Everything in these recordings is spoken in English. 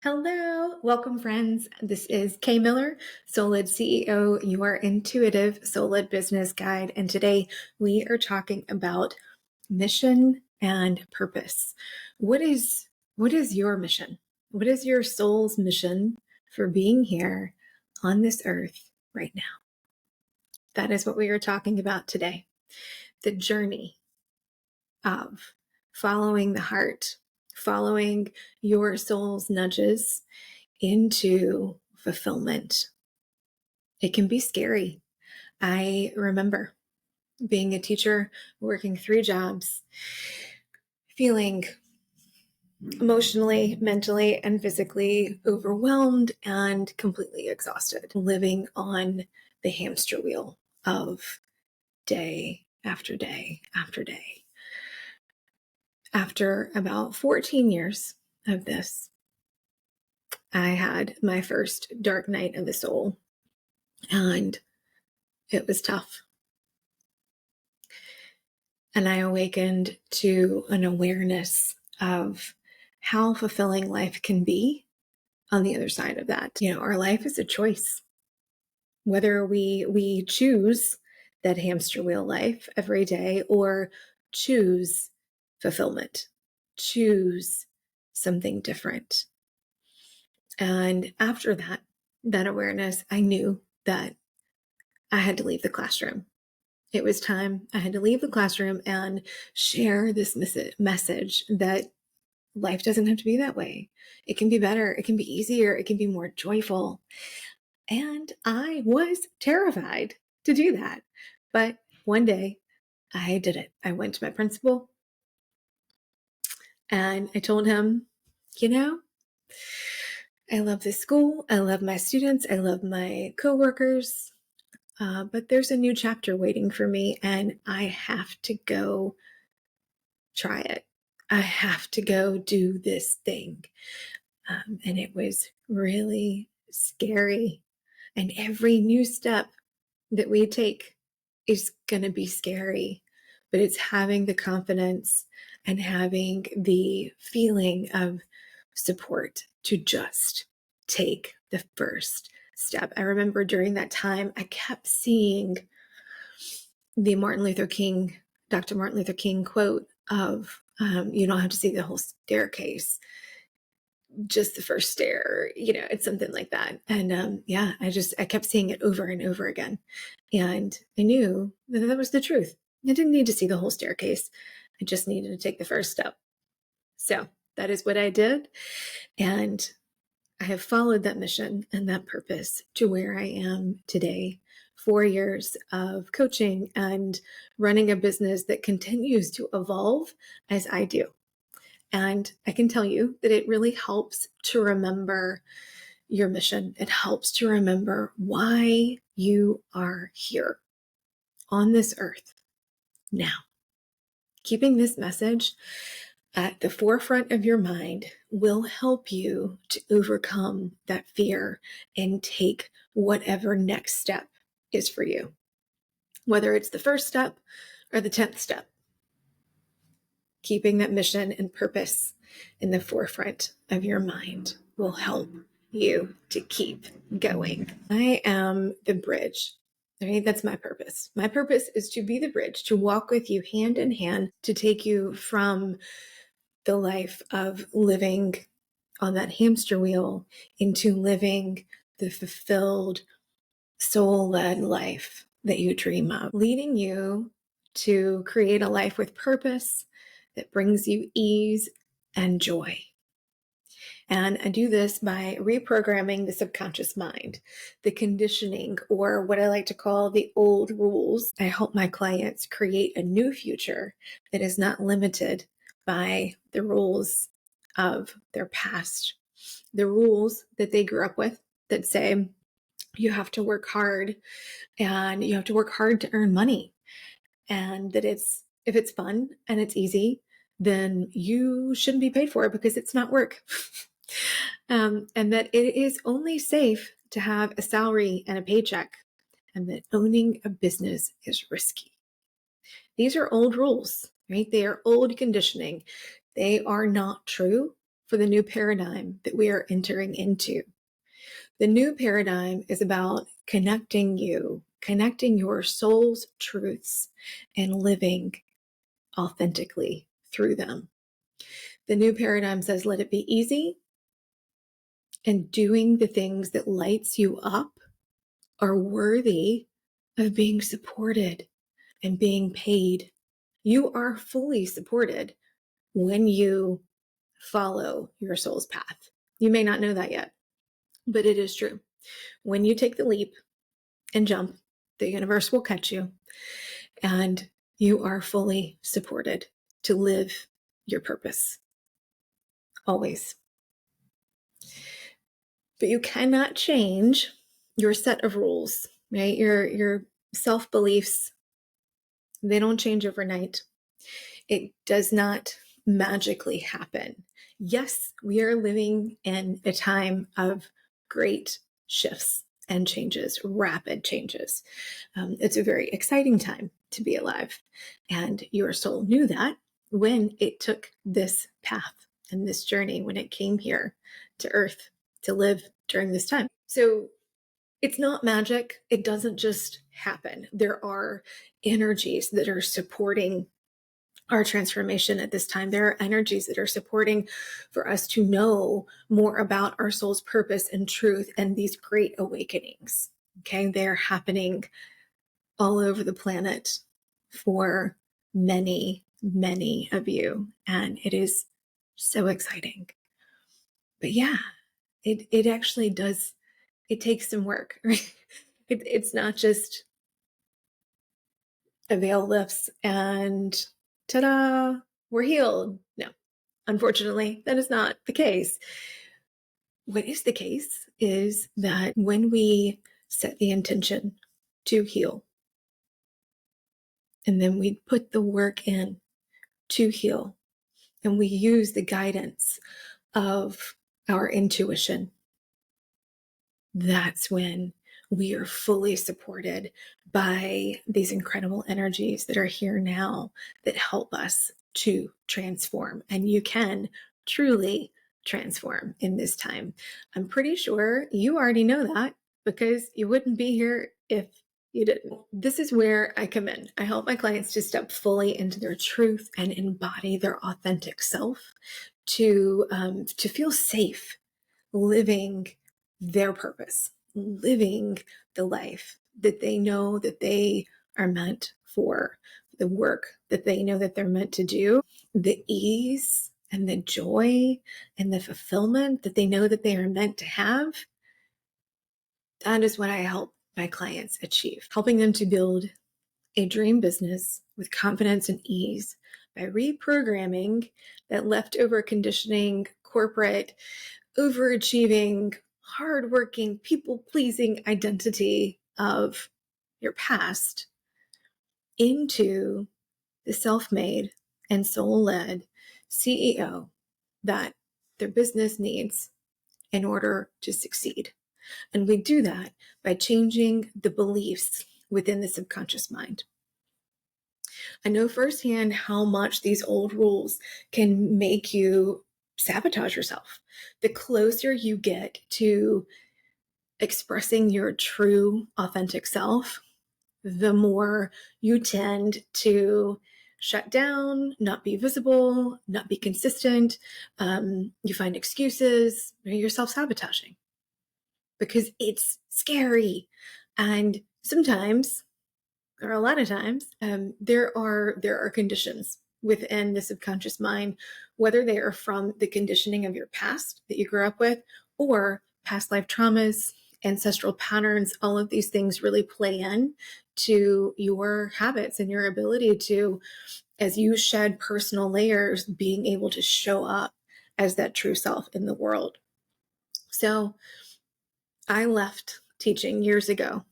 Hello, welcome friends. This is Kay Miller, Solid CEO, your intuitive Solid business guide. And today we are talking about mission and purpose. What is your mission? What is your soul's mission for being here on this earth right now? That is what we are talking about today. The journey of following the heart, following your soul's nudges into fulfillment. It can be scary. I remember being a teacher, working 3 jobs, feeling emotionally, mentally, and physically overwhelmed and completely exhausted, living on the hamster wheel of day after day after day. After about 14 years of this, I had my first dark night of the soul, and it was tough. And I awakened to an awareness of how fulfilling life can be on the other side of that. Our life is a choice. Whether we choose that hamster wheel life every day or choose fulfillment, choose something different. And after that awareness, I knew that I had to leave the classroom. It was time. I had to leave the classroom and share this message that life doesn't have to be that way. It can be better. It can be easier. It can be more joyful. And I was terrified to do that. But one day I did it. I went to my principal and I told him, I love this school. I love my students. I love my coworkers. But there's a new chapter waiting for me, and I have to go try it. I have to go do this thing. And it was really scary. And every new step that we take is going to be scary, but it's having the confidence and having the feeling of support to just take the first step. I remember during that time, I kept seeing the Dr. Martin Luther King quote of, you don't have to see the whole staircase, just the first stair, it's something like that. And I kept seeing it over and over again. And I knew that was the truth. I didn't need to see the whole staircase. I just needed to take the first step. So that is what I did. And I have followed that mission and that purpose to where I am today. 4 years of coaching and running a business that continues to evolve as I do. And I can tell you that it really helps to remember your mission. It helps to remember why you are here on this earth now. Keeping this message at the forefront of your mind will help you to overcome that fear and take whatever next step is for you. Whether it's the first step or the 10th step, keeping that mission and purpose in the forefront of your mind will help you to keep going. I am the bridge. Right? That's my purpose. My purpose is to be the bridge, to walk with you hand in hand, to take you from the life of living on that hamster wheel into living the fulfilled, soul-led life that you dream of, leading you to create a life with purpose that brings you ease and joy. And I do this by reprogramming the subconscious mind, the conditioning, or what I like to call the old rules. I help my clients create a new future that is not limited by the rules of their past, the rules that they grew up with that say you have to work hard and you have to work hard to earn money, and that if it's fun and it's easy, then you shouldn't be paid for it because it's not work. And that it is only safe to have a salary and a paycheck, and that owning a business is risky. These are old rules, right? They are old conditioning. They are not true for the new paradigm that we are entering into. The new paradigm is about connecting your soul's truths and living authentically through them. The new paradigm says, let it be easy, and doing the things that lights you up are worthy of being supported and being paid. You are fully supported when you follow your soul's path. You may not know that yet, but it is true. When you take the leap and jump, the universe will catch you, and you are fully supported to live your purpose. Always. But you cannot change your set of rules, right? Your self-beliefs, they don't change overnight. It does not magically happen. Yes, we are living in a time of great shifts and changes, rapid changes. It's a very exciting time to be alive. And your soul knew that when it took this path and this journey, when it came here to Earth to live during this time. So it's not magic. It doesn't just happen. There are energies that are supporting our transformation at this time. There are energies that are supporting for us to know more about our soul's purpose and truth and these great awakenings. Okay, they're happening all over the planet for many, many of you. And it is so exciting. But yeah, it actually does, it takes some work, right? It's not just a veil lifts and ta-da, we're healed. No, unfortunately, that is not the case. What is the case is that when we set the intention to heal, and then we put the work in to heal, and we use the guidance of our intuition, that's when we are fully supported by these incredible energies that are here now that help us to transform. And you can truly transform in this time. I'm pretty sure you already know that because you wouldn't be here if you didn't. This is where I come in. I help my clients to step fully into their truth and embody their authentic self to feel safe living their purpose, living the life that they know that they are meant for, the work that they know that they're meant to do, the ease and the joy and the fulfillment that they know that they are meant to have. That is what I help my clients achieve, helping them to build a dream business with confidence and ease by reprogramming that leftover conditioning, corporate, overachieving, hardworking, people-pleasing identity of your past into the self-made and soul-led CEO that their business needs in order to succeed. And we do that by changing the beliefs within the subconscious mind. I know firsthand how much these old rules can make you sabotage yourself. The closer you get to expressing your true, authentic self, the more you tend to shut down, not be visible, not be consistent. You find excuses, you're self-sabotaging because it's scary. And sometimes, or a lot of times, there are conditions within the subconscious mind, whether they are from the conditioning of your past that you grew up with, or past life traumas, ancestral patterns. All of these things really play in to your habits and your ability to, as you shed personal layers, being able to show up as that true self in the world. So I left teaching years ago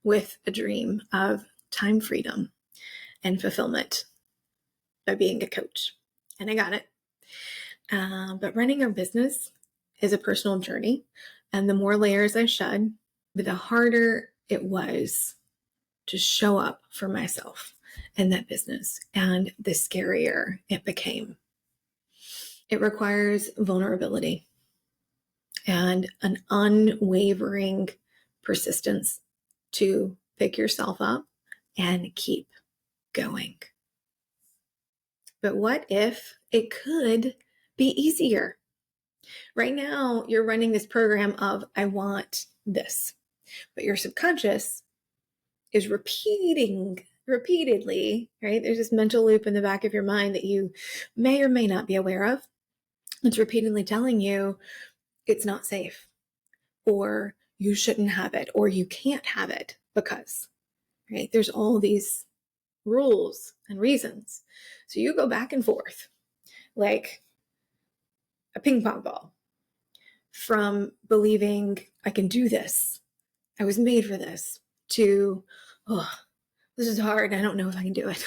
with a dream of time freedom and fulfillment by being a coach. And I got it. But running a business is a personal journey. And the more layers I shed, the harder it was to show up for myself in that business, and the scarier it became. It requires vulnerability and an unwavering persistence to pick yourself up and keep going. But what if it could be easier? Right now, you're running this program of, I want this, but your subconscious is repeatedly, right? There's this mental loop in the back of your mind that you may or may not be aware of. It's repeatedly telling you it's not safe, or you shouldn't have it, or you can't have it because, right? There's all these rules and reasons. So you go back and forth like a ping pong ball from believing I can do this, I was made for this, to, oh, this is hard. I don't know if I can do it.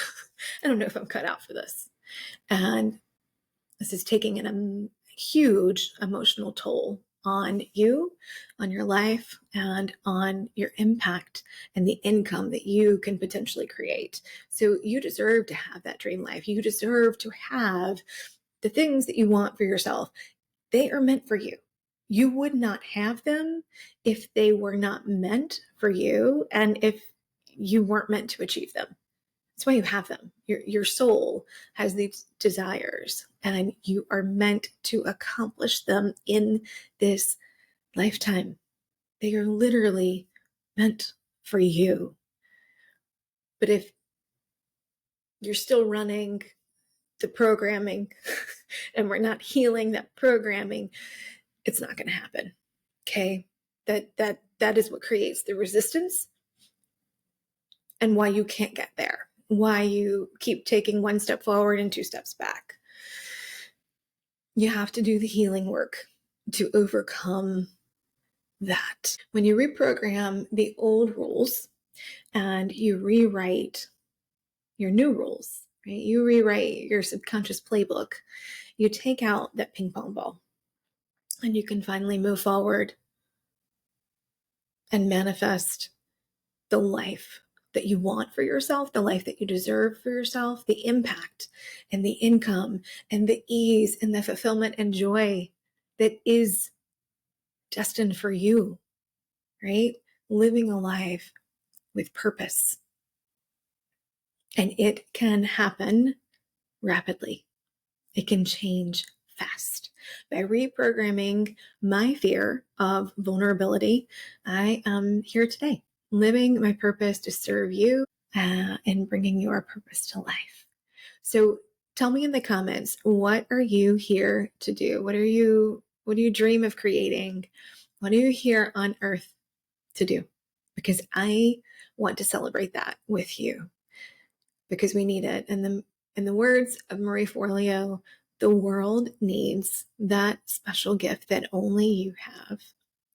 I don't know if I'm cut out for this. And this is taking a huge emotional toll on you, on your life, and on your impact and the income that you can potentially create. So you deserve to have that dream life. You deserve to have the things that you want for yourself. They are meant for you. You would not have them if they were not meant for you and if you weren't meant to achieve them. That's why you have them. Your soul has these desires and you are meant to accomplish them in this lifetime. They are literally meant for you. But if you're still running the programming and we're not healing that programming, it's not going to happen. Okay? That is what creates the resistance and why you can't get there, why you keep taking one step forward and two steps back. You have to do the healing work to overcome that. When you reprogram the old rules and you rewrite your new rules, right? You rewrite your subconscious playbook, you take out that ping pong ball and you can finally move forward and manifest the life that you want for yourself, the life that you deserve for yourself, the impact and the income and the ease and the fulfillment and joy that is destined for you, right? Living a life with purpose. And it can happen rapidly. It can change fast. By reprogramming my fear of vulnerability, I am here today, living my purpose to serve you and bringing your purpose to life. So tell me in the comments, what are you here to do? What do you dream of creating? What are you here on earth to do? Because I want to celebrate that with you, because we need it. And in the words of Marie Forleo, the world needs that special gift that only you have.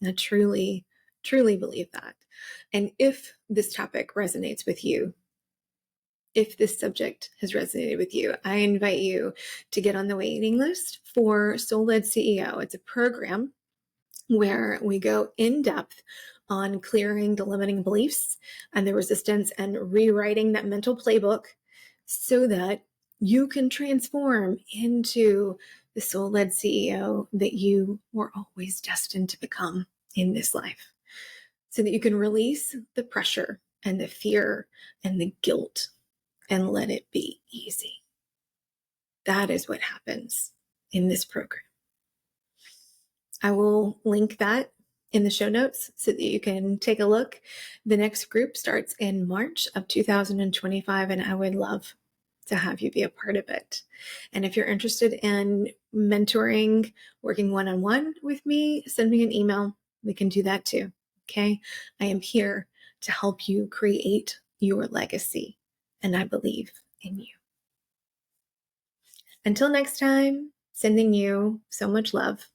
And I truly, truly believe that. And if this topic resonates with you, if this subject has resonated with you, I invite you to get on the waiting list for Soul Led CEO. It's a program where we go in depth on clearing the limiting beliefs and the resistance and rewriting that mental playbook so that you can transform into the soul-led CEO that you were always destined to become in this life, so that you can release the pressure and the fear and the guilt and let it be easy. That is what happens in this program. I will link that in the show notes so that you can take a look. The next group starts in March of 2025, and I would love to have you be a part of it. And if you're interested in mentoring, working one-on-one with me, send me an email. We can do that too. Okay? I am here to help you create your legacy, and I believe in you. Until next time, sending you so much love.